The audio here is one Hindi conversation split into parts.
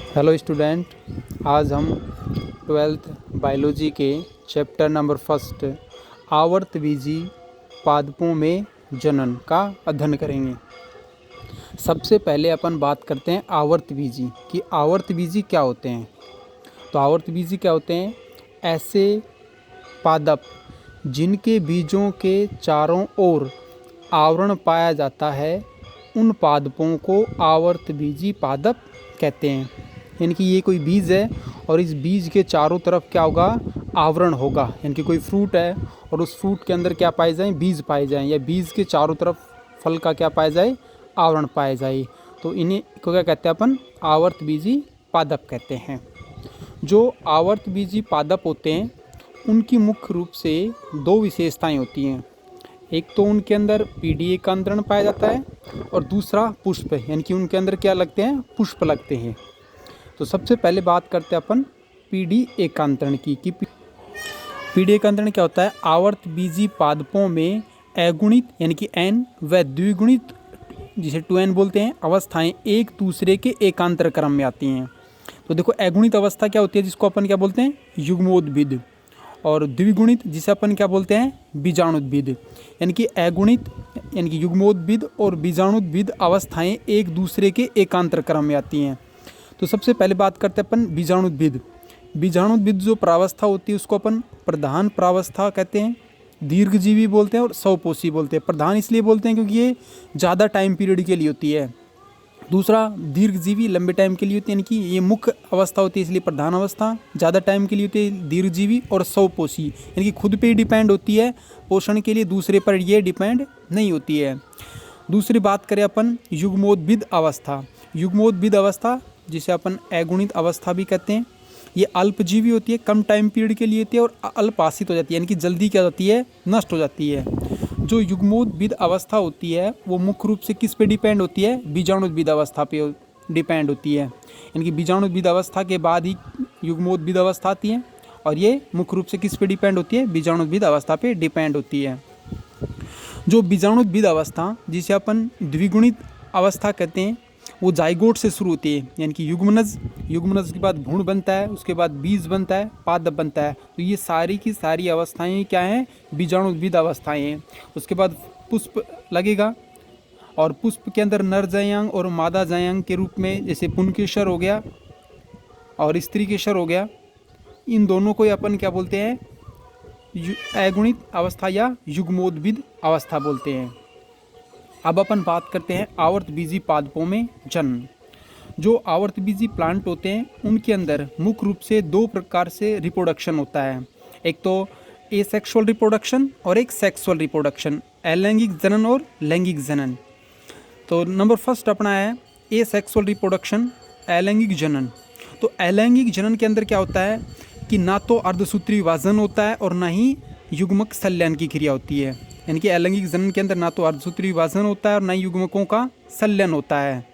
हेलो स्टूडेंट, आज हम ट्वेल्थ बायोलॉजी के चैप्टर नंबर फर्स्ट आवर्तबीजी पादपों में जनन का अध्ययन करेंगे। सबसे पहले अपन बात करते हैं आवर्तबीजी कि आवर्तबीजी क्या होते हैं। तो आवर्तबीजी क्या होते हैं? ऐसे पादप जिनके बीजों के चारों ओर आवरण पाया जाता है, उन पादपों को आवर्तबीजी पादप कहते हैं। यानी कि ये कोई बीज है और इस बीज के चारों तरफ क्या होगा? आवरण होगा। यानी कि कोई फ्रूट है और उस फ्रूट के अंदर क्या पाए जाएं? बीज पाए जाएं, या बीज के चारों तरफ फल का क्या पाया जाए? आवरण पाया जाए। तो इन्हें को क्या कहते हैं अपन? आवर्तबीजी पादप कहते हैं। जो आवर्तबीजी पादप होते हैं उनकी मुख्य रूप से दो विशेषताएं होती हैं। एक तो उनके अंदर पीडी एकांतरण पाया जाता है और दूसरा पुष्प, यानी कि उनके अंदर क्या लगते हैं? पुष्प लगते हैं। तो सबसे पहले बात करते हैं अपन पीडी एकांतरण की कि पीडी एकांतरण क्या होता है? आवर्तबीजी पादपों में अगुणित यानी कि एन व द्विगुणित, जिसे 2n बोलते हैं, अवस्थाएं एक दूसरे के एकांतर क्रम में आती हैं। तो देखो, अगुणित अवस्था क्या होती है? जिसको अपन क्या बोलते हैं? युग्मोद्भिद। और द्विगुणित जिसे अपन क्या बोलते हैं? बीजाणुद्भिद। यानी कि अगुणित यानी कि युग्मोद्भिद और बीजाणुद्भिद अवस्थाएं एक दूसरे के एकांतर क्रम में आती हैं। तो सबसे पहले बात करते हैं अपन बीजाणुद्भिद। बीजाणुद्भिद जो प्रावस्था होती है उसको अपन प्रधान प्रावस्था कहते हैं, दीर्घजीवी बोलते हैं और स्वपोषी बोलते हैं। प्रधान इसलिए बोलते हैं क्योंकि ये ज़्यादा टाइम पीरियड के लिए होती है। दूसरा, दीर्घजीवी लंबे टाइम के लिए होती है, यानी कि ये मुख्य अवस्था होती है इसलिए प्रधान अवस्था। ज़्यादा टाइम के लिए होती है दीर्घजीवी। और स्वपोषी यानी कि खुद पे ही डिपेंड होती है पोषण के लिए, दूसरे पर ये डिपेंड नहीं होती है। दूसरी बात करें अपन युग्मोद्भिद अवस्था। युग्मोद्भिद अवस्था जिसे अपन अगुणित अवस्था भी कहते हैं, ये अल्पजीवी होती है, कम टाइम पीरियड के लिए होती है और अल्पासित हो जाती है, यानी कि जल्दी क्या होती है? नष्ट हो जाती है। जो युग्मोद्भिद अवस्था होती है वो मुख्य रूप से किस पे डिपेंड होती है? बीजाणुद्भिद अवस्था पे डिपेंड होती है। यानी कि बीजाणुद्भिद अवस्था के बाद ही युग्मोद्भिद अवस्था आती है और ये मुख्य रूप से किस पे डिपेंड होती है? बीजाणुद्भिद अवस्था पे डिपेंड होती है। जो बीजाणुद्भिद अवस्था जिसे अपन द्विगुणित अवस्था कहते हैं, वो जाइगोट से शुरू होती है। यानी कि युग्मनज के बाद भ्रूण बनता है, उसके बाद बीज बनता है, पादप बनता है। तो ये सारी की सारी अवस्थाएं क्या हैं? बीजाणुद्भिद अवस्थाएं हैं। उसके बाद पुष्प लगेगा और पुष्प के अंदर नर जायांग और मादा जायांग के रूप में, जैसे पुंकेसर हो गया और स्त्रीकेसर हो गया, इन दोनों को अपन क्या बोलते हैं? अगुणित अवस्था या युग्मोद्भिद अवस्था बोलते हैं। अब अपन बात करते हैं आवर्तबीजी पादपों में जन्म। जो आवर्तबीजी प्लांट होते हैं उनके अंदर मुख्य रूप से दो प्रकार से रिप्रोडक्शन होता है। एक तो एसेक्सुअल रिप्रोडक्शन और एक सेक्सुअल रिप्रोडक्शन, अलैंगिक जनन और लैंगिक जनन। तो नंबर फर्स्ट अपना है एसेक्सुअल रिप्रोडक्शन, अलैंगिक जनन। तो अलैंगिक जनन के अंदर क्या होता है कि ना तो अर्धसूत्री विभाजन होता है और ना ही युग्मक संलयन की क्रिया होती है। यानी कि अलैंगिक जनन के अंदर ना तो अर्धसूत्री विभाजन होता है और ना ही युग्मकों का संलयन होता है,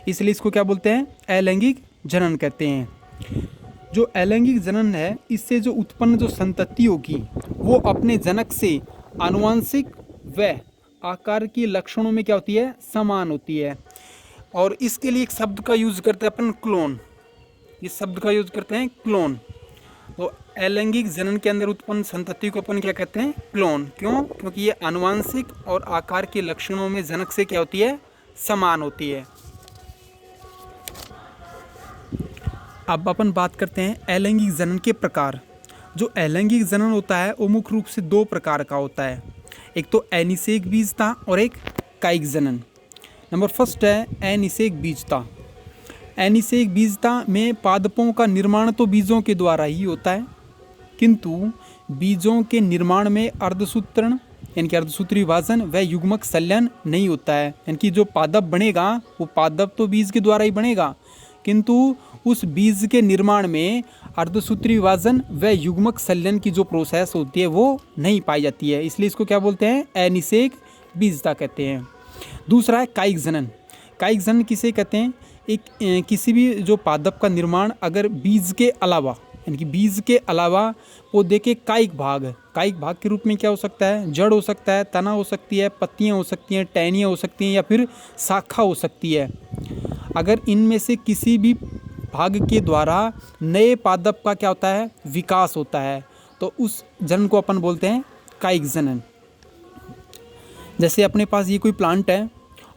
इसलिए इसको क्या बोलते हैं? अलैंगिक जनन कहते हैं। जो अलैंगिक जनन है, इससे जो उत्पन्न जो संतति होगी वो अपने जनक से आनुवंशिक व आकार की लक्षणों में क्या होती है? समान होती है। और इसके लिए एक शब्द का यूज करते हैं अपन, क्लोन। इस शब्द का यूज करते हैं, क्लोन। तो अलैंगिक जनन के अंदर उत्पन्न संतति को अपन क्या कहते हैं? क्लोन। क्यों? क्योंकि ये आनुवंशिक और आकार के लक्षणों में जनक से क्या होती है? समान होती है। अब अपन बात करते हैं अलैंगिक जनन के प्रकार। जो अलैंगिक जनन होता है वो मुख्य रूप से दो प्रकार का होता है। एक तो अनिषेक बीजता और एक कायिक जनन। नंबर फर्स्ट है अनिषेक बीजता। अनिषेक बीजता में पादपों का निर्माण तो बीजों के द्वारा ही होता है, किंतु बीजों के निर्माण में अर्धसूत्रण यानी कि अर्धसूत्री विभाजन व युग्मक संलयन नहीं होता है। यानी कि जो पादप बनेगा वो पादप तो बीज के द्वारा ही बनेगा, किंतु उस बीज के निर्माण में अर्धसूत्री विभाजन व युग्मक संलयन की जो प्रोसेस होती है वो नहीं पाई जाती है, इसलिए इसको क्या बोलते हैं? अनिषेक बीजता कहते हैं। दूसरा है कायिक जनन। कायिक जनन किसे कहते हैं? एक किसी भी जो पादप का निर्माण अगर बीज के अलावा यानी कि बीज के अलावा पौधे के कायिक भाग के रूप में क्या हो सकता है? जड़ हो सकता है, तना हो सकती है, पत्तियां हो सकती हैं, टहनियाँ हो सकती हैं या फिर शाखा हो सकती है। अगर इनमें से किसी भी भाग के द्वारा नए पादप का क्या होता है, विकास होता है। तो उस जनन को अपन बोलते हैं कायिक जनन। जैसे अपने पास ये कोई प्लांट है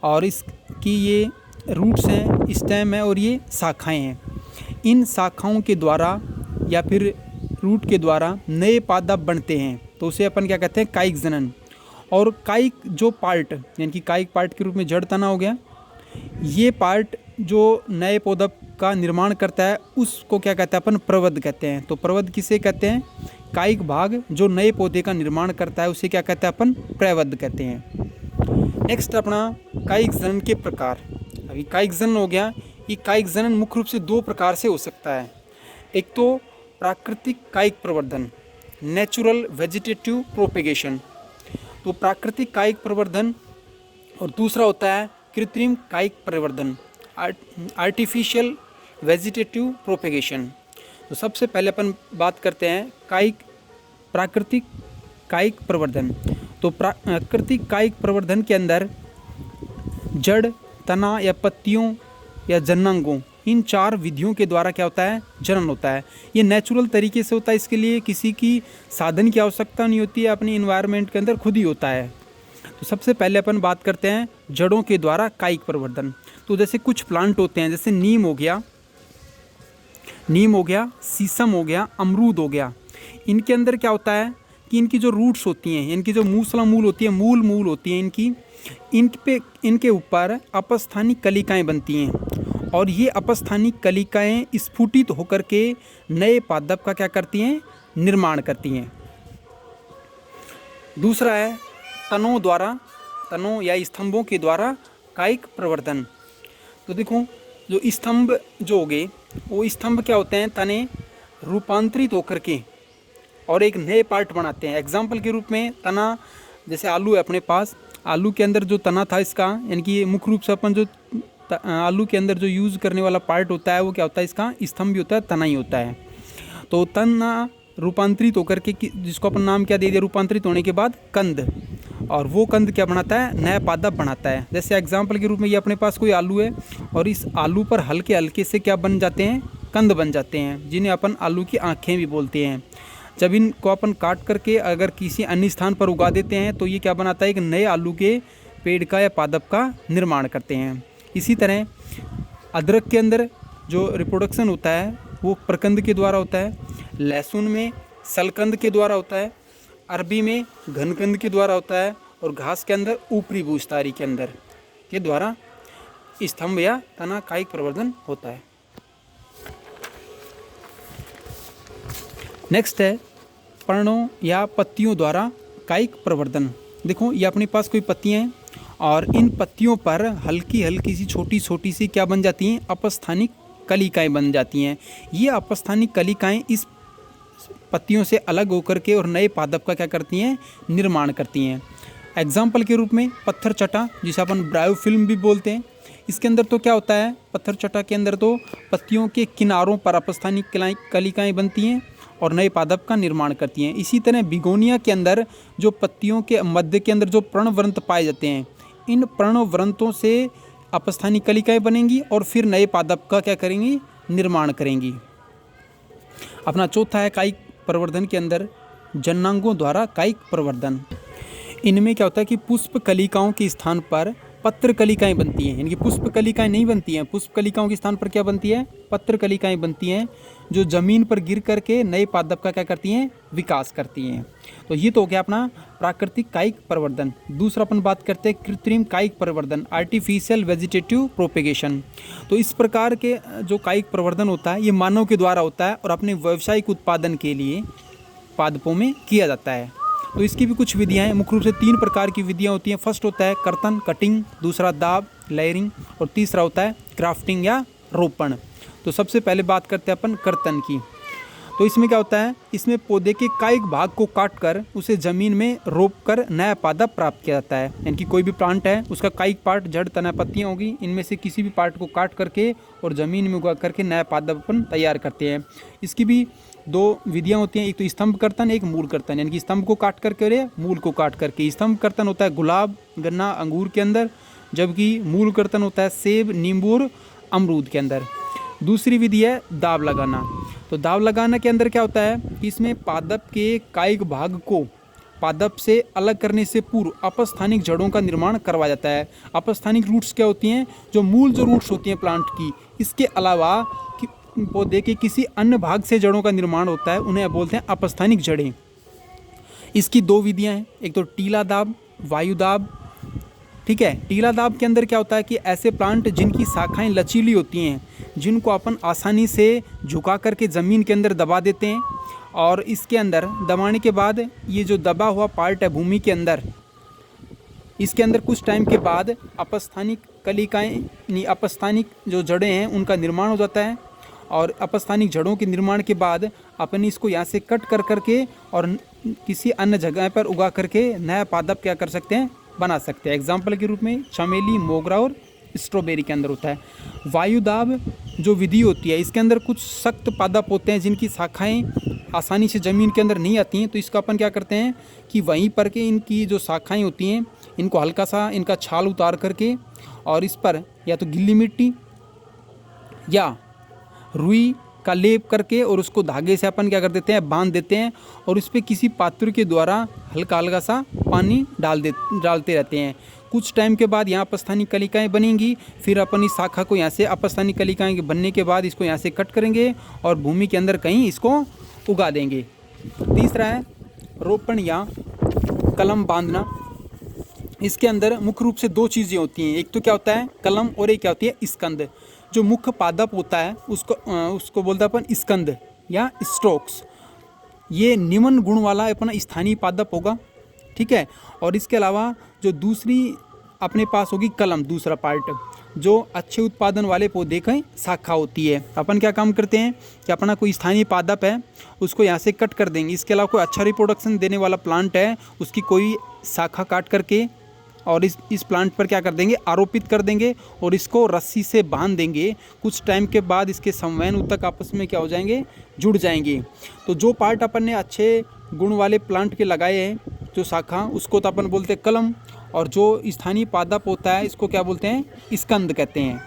और इसकी ये रूट्स हैं, स्टेम है और ये शाखाएं हैं। इन शाखाओं के द्वारा या फिर रूट के द्वारा नए पादप बनते हैं, तो उसे अपन क्या कहते हैं, कायिक जनन। और कायिक जो पार्ट, यानी कि कायिक पार्ट के रूप में जड़ तना हो गया, ये पार्ट जो नए पादप का निर्माण करता है उसको क्या कहते हैं अपन, प्रवध कहते हैं। तो प्रवध किसे कहते हैं, कायिक भाग जो नए पौधे का निर्माण करता है उसे क्या कहते हैं अपन, प्रवध कहते हैं। नेक्स्ट अपना कायिक जनन के प्रकार। अभी कायिक जनन हो गया। ये कायिक जनन मुख्य रूप से दो प्रकार से हो सकता है। एक तो प्राकृतिक कायिक प्रवर्धन, नेचुरल वेजिटेटिव प्रोपेगेशन, तो प्राकृतिक कायिक प्रवर्धन, और दूसरा होता है कृत्रिम कायिक प्रवर्धन, आर्टिफिशियल वेजिटेटिव प्रोपेगेशन। तो सबसे पहले अपन बात करते हैं प्राकृतिक कायिक प्रवर्धन। तो प्राकृतिक कायिक प्रवर्धन के अंदर जड़, तना या पत्तियों या जन्नांगों, इन 4 विधियों के द्वारा क्या होता है, जनन होता है। ये नेचुरल तरीके से होता है, इसके लिए किसी की साधन की आवश्यकता नहीं होती है, अपनी इन्वायरमेंट के अंदर खुद ही होता है। तो सबसे पहले अपन बात करते हैं जड़ों के द्वारा कायिक प्रवर्धन। तो जैसे कुछ प्लांट होते हैं, जैसे नीम हो गया, शीशम हो गया, अमरूद हो गया। इनके अंदर क्या होता है कि इनकी जो रूट्स होती हैं, इनकी जो मूसला मूल होती है, मूल होती है इनके ऊपर अपस्थानिक कलिकाएं बनती हैं, और ये अपस्थानिक कलिकाएं स्फुटित होकर के नए पादप का क्या करती हैं, निर्माण करती हैं। दूसरा है तनों या स्तंभों के द्वारा कायिक प्रवर्धन। तो देखो, जो स्तंभ जो हो गए, वो स्तंभ क्या होते हैं, तने रूपांतरित होकर के और एक नए पार्ट बनाते हैं। एग्जाम्पल के रूप में तना, जैसे आलू है अपने पास, आलू के अंदर जो तना था इसका, यानी कि मुख्य रूप से अपन जो आलू के अंदर जो यूज़ करने वाला पार्ट होता है वो क्या होता है, इसका स्तंभ भी होता है, तना ही होता है। तो तना रूपांतरित होकर के, जिसको अपन नाम क्या दे दिया, रूपांतरित होने के बाद कंद, और वो कंद क्या बनाता है, नया पादप बनाता है। जैसे एग्जाम्पल के रूप में ये अपने पास कोई आलू है और इस आलू पर हल्के हल्के से क्या बन जाते हैं, कंद बन जाते हैं, जिन्हें अपन आलू की आँखें भी बोलते हैं। जब इनको अपन काट करके अगर किसी अन्य स्थान पर उगा देते हैं तो ये क्या बनाता है, एक नए आलू के पेड़ का या पादप का निर्माण करते हैं। इसी तरह अदरक के अंदर जो रिप्रोडक्शन होता है वो प्रकंद के द्वारा होता है, लहसुन में सलकंद के द्वारा होता है, अरबी में घनकंद के द्वारा होता है, और घास के अंदर ऊपरी बूझतारी के अंदर के द्वारा स्तंभ या तना कायिक प्रवर्धन होता है। नेक्स्ट है पर्णों या पत्तियों द्वारा कायिक प्रवर्धन। देखो, ये अपने पास कोई पत्तियां हैं और इन पत्तियों पर हल्की हल्की सी छोटी सी क्या बन जाती हैं, अपस्थानिक कलिकाएं बन जाती हैं। ये अपस्थानिक कलिकाएं इस पत्तियों से अलग होकर के और नए पादप का क्या करती हैं, निर्माण करती हैं। एग्जाम्पल के रूप में पत्थर चटा, जिसे अपन ब्रायोफिल्म भी बोलते हैं, इसके अंदर तो क्या होता है, पत्थर चटा के अंदर तो पत्तियों के किनारों पर अपस्थानिक कलिकाएं बनती हैं और नए पादप का निर्माण करती हैं। इसी तरह बिगोनिया के अंदर जो पत्तियों के मध्य के अंदर जो पर्णवृंत पाए जाते हैं, इन पर्णवृंतों से अपस्थानिक कलिकाएं बनेंगी और फिर नए पादप का क्या करेंगी, निर्माण करेंगी। अपना चौथा है कायिक प्रवर्धन के अंदर जन्नांगों द्वारा कायिक प्रवर्धन। इनमें क्या होता है कि पुष्प कलिकाओं के स्थान पर पत्र कलिकाएं बनती हैं, यानी कि पुष्प कलिकाएं नहीं बनती हैं, पुष्प कलिकाओं के स्थान पर क्या बनती है, पत्र कलिकाएं बनती हैं, जो जमीन पर गिर करके नए पादप का क्या करती हैं, विकास करती हैं। तो ये तो हो गया अपना प्राकृतिक कायिक प्रवर्धन। दूसरा अपन बात करते हैं कृत्रिम कायिक प्रवर्धन, आर्टिफिशियल वेजिटेटिव प्रोपेगेशन। तो इस प्रकार के जो कायिक प्रवर्धन होता है ये मानव के द्वारा होता है और अपने व्यावसायिक उत्पादन के लिए पादपों में किया जाता है। तो इसकी भी कुछ विधियाँ हैं, मुख्य रूप से 3 प्रकार की विधियाँ होती हैं। फर्स्ट होता है कर्तन, कटिंग, दूसरा दाब, लेयरिंग, और तीसरा होता है क्राफ्टिंग या रोपण। तो सबसे पहले बात करते हैं अपन कर्तन की। तो इसमें क्या होता है, इसमें पौधे के कायिक भाग को काट कर उसे ज़मीन में रोप कर नया पादप प्राप्त किया जाता है। यानी कि कोई भी प्लांट है उसका कायिक पार्ट, जड़, तना, पत्तियाँ होगी, इनमें से किसी भी पार्ट को काट करके और ज़मीन में उगा करके नया पादप अपन तैयार करते हैं। इसकी भी 2 विधियाँ होती हैं, एक तो स्तंभ कर्तन, एक मूल कर्तन। यानी कि स्तंभ को काट करके और मूल को काट करके। स्तंभ कर्तन होता है गुलाब, गन्ना, अंगूर के अंदर, जबकि मूल कर्तन होता है सेब, नींबू और अमरूद के अंदर। दूसरी विधि है दाब लगाना। तो दाब लगाना के अंदर क्या होता है कि इसमें पादप के कायिक भाग को पादप से अलग करने से पूर्व अपस्थानिक जड़ों का निर्माण करवाया जाता है। अपस्थानिक रूट्स क्या होती हैं? जो रूट्स होती हैं प्लांट की, इसके अलावा पौधे के किसी अन्य भाग से जड़ों का निर्माण होता है, उन्हें बोलते हैं अपस्थानिक जड़ें। इसकी दो विधियां हैं, एक तो टीला दाब, वायु दाब। ठीक है, टीला दाब के अंदर क्या होता है कि ऐसे प्लांट जिनकी शाखाएं लचीली होती हैं, जिनको अपन आसानी से झुका करके ज़मीन के अंदर दबा देते हैं, और इसके अंदर दबाने के बाद ये जो दबा हुआ पार्ट है भूमि के अंदर, इसके अंदर कुछ टाइम के बाद अपस्थानिक कलिकाएँ अपस्थानिक जो जड़ें हैं उनका निर्माण हो जाता है। और अपस्थानिक जड़ों के निर्माण के बाद अपन इसको यहाँ से कट कर करके और किसी अन्य जगह पर उगा करके नया पादप क्या कर सकते हैं, बना सकते हैं। एग्जाम्पल के रूप में चमेली, मोगरा और स्ट्रॉबेरी के अंदर होता है। वायुदाब जो विधि होती है, इसके अंदर कुछ सख्त पादप होते हैं जिनकी शाखाएं आसानी से ज़मीन के अंदर नहीं आती हैं, तो इसका अपन क्या करते हैं कि वहीं पर के इनकी जो शाखाएं होती हैं इनको हल्का सा इनका छाल उतार करके और इस पर या तो गिल्ली मिट्टी या रुई का लेप करके और उसको धागे से अपन क्या कर देते हैं, बांध देते हैं, और इस पर किसी पात्र के द्वारा हल्का हल्का सा पानी डालते रहते हैं। कुछ टाइम के बाद यहाँ अपस्थानिक कलिकाएँ बनेंगी। फिर अपन इस शाखा को यहाँ से अपस्थानिक कलिकाएँ के बनने के बाद इसको यहाँ से कट करेंगे और भूमि के अंदर कहीं इसको उगा देंगे। तीसरा है रोपण या कलम बांधना। इसके अंदर मुख्य रूप से दो चीज़ें होती हैं, एक तो क्या होता है कलम और एक क्या होती है स्कंद। जो मुख्य पादप होता है उसको बोलते हैं अपन स्कंद या स्टोक्स। ये निम्न गुण वाला अपना स्थानीय पादप होगा, ठीक है। और इसके अलावा जो दूसरी अपने पास होगी कलम, दूसरा पार्ट जो अच्छे उत्पादन वाले पौधे की शाखा होती है। अपन क्या काम करते हैं कि अपना कोई स्थानीय पादप है उसको यहाँ से कट कर देंगे। इसके अलावा कोई अच्छा रिप्रोडक्शन देने वाला प्लांट है, उसकी कोई शाखा काट करके और इस प्लांट पर क्या कर देंगे, आरोपित कर देंगे और इसको रस्सी से बांध देंगे। कुछ टाइम के बाद इसके संवहन ऊतक आपस में क्या हो जाएंगे, जुड़ जाएंगे। तो जो पार्ट अपन ने अच्छे गुण वाले प्लांट के लगाए हैं जो शाखा, उसको तो अपन बोलते हैं कलम, और जो स्थानीय पादप होता है इसको क्या बोलते हैं, स्कंद कहते हैं।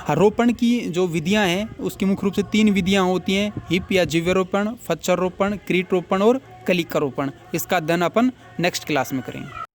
रोपण की जो विधियां हैं उसकी मुख्य रूप से 3 विधियां होती हैं, हिप या जीवारोपण, फच्चर रोपण, क्रीट रोपण और कलिका रोपण। इसका अध्ययन अपन नेक्स्ट क्लास में करेंगे।